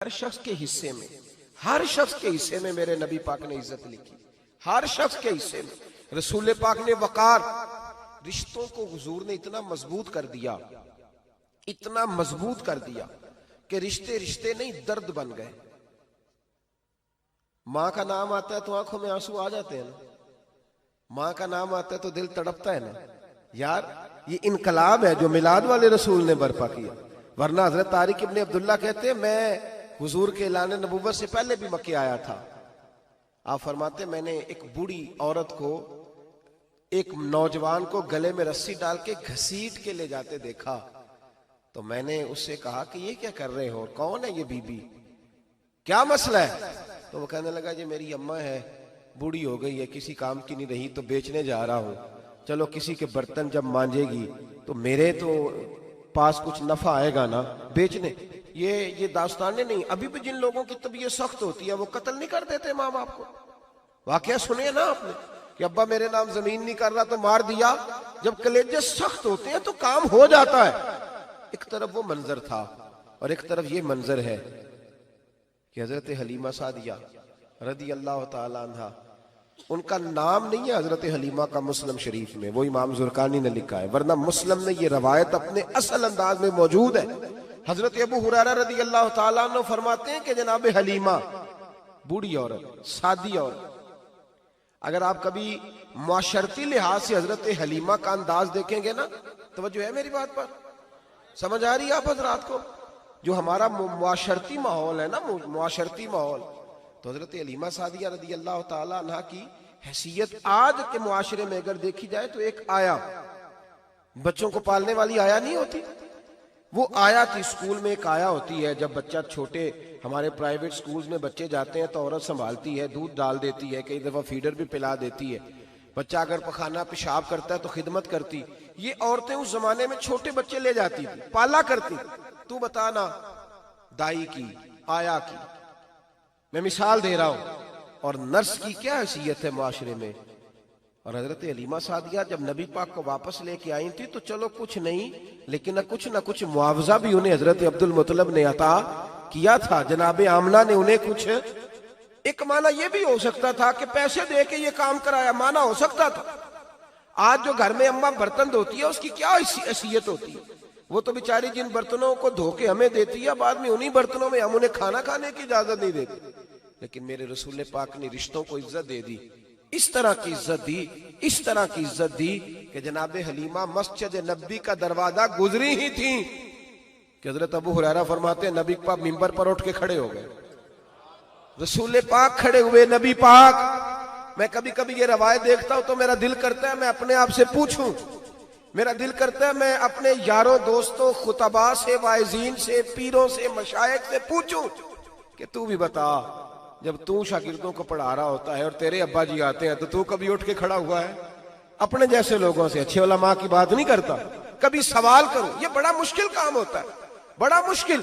हर शख्स के हिस्से में, हर शख्स के हिस्से में मेरे नबी पाक ने इज्जत लिखी। हर शख्स के हिस्से में रसूल पाक ने वकार, रिश्तों को हुजूर ने इतना मजबूत कर दिया, इतना मजबूत कर दिया कि रिश्ते रिश्ते नहीं दर्द बन गए। माँ का नाम आता है तो आंखों में आंसू आ जाते हैं ना, माँ का नाम आता है तो दिल तड़पता है ना। यार ये इनकलाब है जो मिलाद वाले रसूल ने बर्पा किया। वरना हजरत तारिक इब्ने अब्दुल्ला कहते हैं मैं हुजूर के ऐलान नबूवत से पहले भी मक्के आया था। आप फरमाते मैंने एक बूढ़ी औरत को, एक नौजवान को गले में रस्सी डाल के घसीट के ले जाते देखा, तो मैंने उससे कहा कि ये क्या कर रहे हो, कौन है ये बीबी, क्या मसला है? तो वो कहने लगा जी मेरी अम्मा है, बूढ़ी हो गई है, किसी काम की नहीं रही तो बेचने जा रहा हूं, चलो किसी के बर्तन जब मांजेगी तो मेरे तो पास कुछ नफा आएगा ना बेचने। ये दास्तानें नहीं। अभी भी जिन लोगों की तबीयत सख्त होती है वो कत्ल नहीं कर देते माँ बाप को। वाकया सुने ना आपने कि अब्बा मेरे नाम जमीन नहीं कर रहा तो मार दिया। जब कलेजे सख्त होते हैं तो काम हो जाता है। एक तरफ वो मंजर था और एक तरफ ये मंजर है कि हजरत हलीमा सादिया रदी अल्लाह ताला अन्हा, उनका नाम नहीं है हजरत हलीमा का मुस्लिम शरीफ में, वो इमाम जुरकानी ने लिखा है, वरना मुस्लिम में ये रवायत अपने असल अंदाज में मौजूद है। हजरत अबू हुरैरा रदी अल्लाह ताला अन्हु फरमाते हैं कि जनाब हलीमा बूढ़ी औरत, सादी औरत। अगर आप कभी मुआशरती लिहाज से हजरत हलीमा का अंदाज देखेंगे ना, तवज्जो है मेरी बात पर, समझ आ रही है आप हजरात को? जो हमारा मुआशरती माहौल है ना, मुआशरती माहौल, तो हजरत हलीमा सादिया रदी अल्लाह ताला अन्हा की हैसियत आज के मुआशरे में अगर देखी जाए तो एक आया, बच्चों को पालने वाली आया नहीं होती, वो आया थी। स्कूल में एक आया होती है, जब बच्चा छोटे हमारे प्राइवेट स्कूल्स में बच्चे जाते हैं तो औरत संभालती है, दूध डाल देती है, कई दफा फीडर भी पिला देती है। बच्चा अगर पखाना पेशाब करता है तो खिदमत करती। ये औरतें उस जमाने में छोटे बच्चे ले जाती थी, पाला करती। तू बताना दाई की, आया की, मैं मिसाल दे रहा हूं, और नर्स की क्या हैसियत है मुआशरे में। और हजरत हलीमा सादिया जब नबी पाक को वापस लेके आई थी तो चलो कुछ नहीं, लेकिन ना कुछ मुआवजा भी उन्हें हजरत अब्दुल मुत्तलिब ने अता किया था। जनाबे आमना ने उन्हें कुछ, एक माना यह भी हो सकता था कि पैसे दे के ये काम कराया, माना हो सकता था। आज जो घर में अम्मा बर्तन धोती है उसकी क्या हैसियत होती है? वो तो बेचारी जिन बर्तनों को धो के हमें देती है, बाद में उन्हीं बर्तनों में हम उन्हें खाना खाने की इजाजत नहीं देते। लेकिन मेरे रसूल पाक ने रिश्तों को इज्जत दे दी, इस तरह की इज्जत दी, इस तरह की इज्जत दी कि जनाबे हलीमा मस्जिद नबी का दरवाजा गुजरी ही थी कि हजरत अबू हुरैरा फरमाते हैं नबी पाक मिंबर पर उठ के खड़े हो गए। रसूल पाक खड़े हुए, नबी पाक। मैं कभी कभी ये रवायत देखता हूं तो मेरा दिल करता है मैं अपने आप से पूछूं, मेरा दिल करता है मैं अपने यारों दोस्तों खुतबा से, वाइजीन से, पीरों से, मशाइख से पूछूं कि तू भी बता, जब तू शागिर्दों को पढ़ा रहा होता है और तेरे अब्बा जी आते हैं तो तू कभी उठ के खड़ा हुआ है? अपने जैसे लोगों से, अच्छे उलमा की बात नहीं करता, कभी सवाल करो। ये बड़ा मुश्किल काम होता है, बड़ा मुश्किल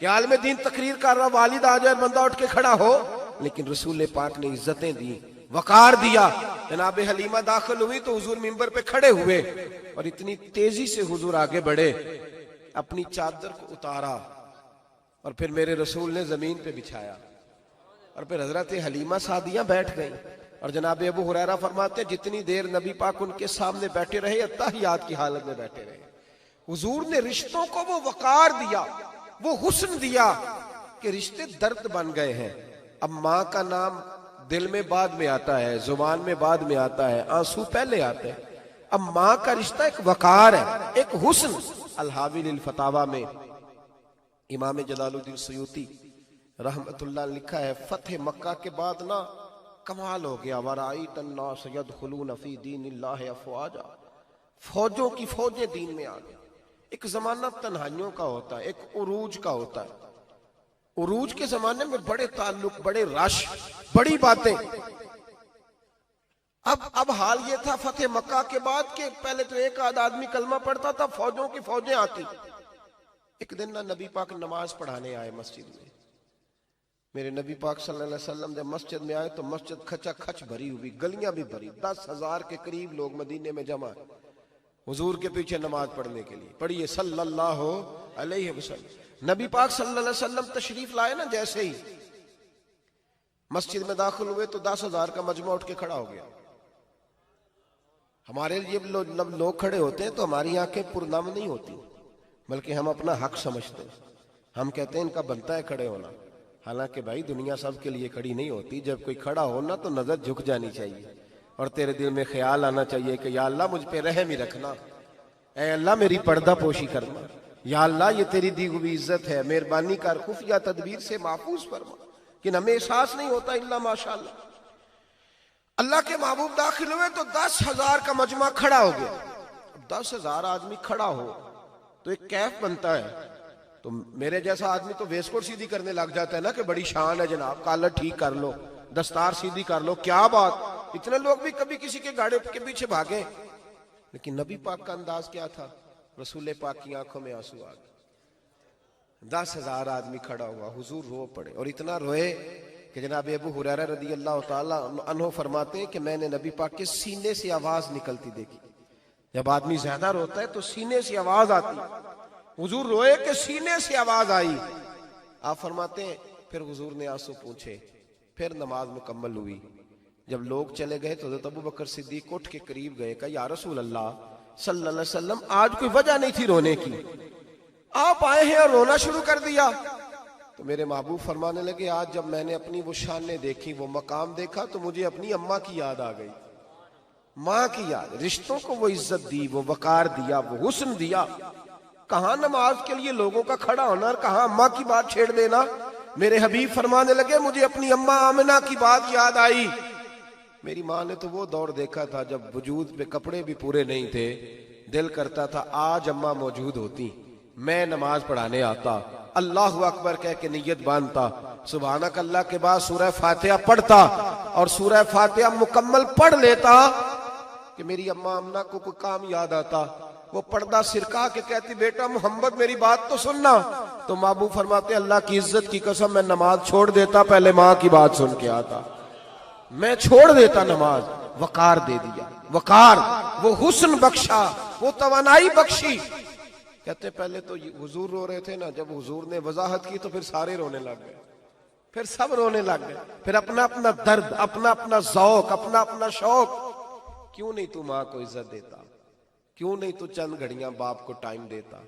कि आलिम दीन तकरीर कर रहा, वालिद आ जाए, बंदा उठ के खड़ा हो। लेकिन रसूल पाक ने इज्जतें दी, वकार दिया। जनाब हलीमा दाखिल हुई तो हुजूर मिंबर पे खड़े हुए और इतनी तेजी से हुजूर आगे बढ़े, अपनी चादर को उतारा और फिर मेरे रसूल ने जमीन पे बिछाया और फिर हजरत हलीमा सादिया बैठ गई। और जनाब अबू हुरैरा फरमाते जितनी देर नबी पाक उनके सामने बैठे रहे, अत्तहियात की हालत में बैठे रहे। हुजूर ने रिश्तों को वो वकार दिया, वो हुस्न दिया कि रिश्ते दर्द बन गए हैं। अब माँ का नाम दिल में बाद में आता है, जुबान में बाद में आता है, आंसू पहले आते हैं। अब माँ का रिश्ता एक वकार है, एक हुस्न। अल-हावी लिल फतावा में इमाम जलालुद्दीन सयूती रहमतुल्लाह लिखा है, फतेह मक्का के बाद ना कमाल हो गया, वराईत अन्नास यदखुलून फी दीनिल्लाहि अफवाजा, फौजों की फौजें दीन में आ गई। एक जमाना तन्हाइयों का होता है, एक उरूज का होता है। उरूज के जमाने में बड़े ताल्लुक, बड़े रश, बड़ी बातें। अब हाल ये था फतेह मक्का के बाद के पहले तो एक आध आदमी कलमा पढ़ता था, फौजों की फौजें आती। एक दिन ना नबी पाक नमाज पढ़ाने आए मस्जिद में। मेरे नबी पाक सल्लल्लाहु अलैहि वसल्लम जब मस्जिद में आए तो मस्जिद खचा खच भरी हुई, गलियां भी भरी, 10,000 के करीब लोग मदीने में जमा है। हुजूर के पीछे नमाज पढ़ने के लिए। पढ़िए सल्लल्लाहु अलैहि वसल्लम। नबी पाक सल्लल्लाहु अलैहि वसल्लम तशरीफ लाए ना, जैसे ही मस्जिद में दाखिल हुए तो 10,000 का मजमा उठ के खड़ा हो गया। हमारे लिए लोग खड़े होते हैं तो हमारी आंखें पुरनम नहीं होती, बल्कि हम अपना हक समझते हैं। हम कहते हैं इनका बनता है खड़े होना। हालांकि भाई दुनिया सब के लिए खड़ी नहीं होती। जब कोई खड़ा हो ना तो नजर झुक जानी चाहिए और तेरे दिल में ख्याल आना चाहिए कि या अल्लाह मुझ पे रहम ही रखना, ऐ अल्लाह मेरी पर्दा पोशी करना, या अल्लाह ये तेरी दी हुई इज्जत है, मेहरबानी कर, खुफिया तदबीर से महफूज फरमा। कि हमें एहसास नहीं होता इल्ला माशाअल्लाह। अल्लाह के महबूब दाखिल हुए तो 10,000 का मजमा खड़ा हो गया। 10,000 आदमी खड़ा हो तो एक कैफ बनता है। तो मेरे जैसा आदमी तो वेस्टकोट सीधी करने लग जाता है ना कि बड़ी शान है जनाब, कॉलर ठीक कर लो, दस्तार सीधी कर लो, क्या बात। इतने लोग भी कभी किसी के गाड़े के पीछे भागे। लेकिन नबी पाक का अंदाज क्या था? रसूल पाक की आंखों में आंसू आ गए। 10,000 आदमी खड़ा हुआ, हुजूर रो पड़े और इतना रोए कि जनाब अबू हुरैरा रदी अल्लाह ताला अन्हु फरमाते हैं कि मैंने नबी पाक के सीने से आवाज निकलती देखी। जब आदमी ज्यादा रोता है तो सीने से आवाज आती। हुजूर रोए कि सीने से आवाज आई। आप फरमाते हैं फिर हुजूर ने आंसू पूछे, फिर नमाज मुकम्मल हुई। जब लोग चले गए तो हज़रत अबू बकर सिद्दीक उठ के करीब गए, कहा या रसूल अल्लाह सल्लल्लाहु अलैहि वसल्लम, आज कोई वजह नहीं थी रोने की, आप आए हैं और रोना शुरू कर दिया। तो मेरे महबूब फरमाने लगे, आज जब मैंने अपनी वो शानें देखी, वो मकाम देखा, तो मुझे अपनी अम्मा की याद आ गई, माँ की याद। रिश्तों को वो इज्जत दी, वो वकार दिया, वो हुस्न दिया। कहाँ नमाज के लिए लोगों का खड़ा होना और कहाँ अम्मा की बात छेड़ देना। मेरे हबीब फरमाने लगे, मुझे अपनी अम्मा आमिना की बात याद आई। मेरी माँ ने तो वो दौर देखा था जब वजूद पे कपड़े भी पूरे नहीं थे, दिल करता था आज अम्मा मौजूद होती, मैं नमाज पढ़ाने आता, अल्लाहु अकबर कह के नियत बांधता, सुभानक अल्लाह के बाद सूरह फातिहा पढ़ता और सूरह फातिहा मुकम्मल पढ़ लेता कि मेरी अम्मा अम्ना को कोई काम याद आता। वो पर्दा सिरका के कहती, बेटा मोहम्मद मेरी बात तो सुनना। तो महबूब फरमाते, अल्लाह की इज्जत की कसम मैं नमाज छोड़ देता, पहले माँ की बात सुन के आता, मैं छोड़ देता नमाज। वकार दे दिया, वकार, वो हुस्न बख्शा, वो तवानाई बख्शी। कहते पहले तो हुजूर रो रहे थे ना, जब हुजूर ने वजाहत की तो फिर सारे रोने लग गए, फिर सब रोने लग गए, फिर अपना अपना दर्द, अपना अपना ज़ौक़, अपना अपना शौक। क्यों नहीं तू माँ को इज्जत देता? क्यों नहीं तू चंद घड़ियां बाप को टाइम देता?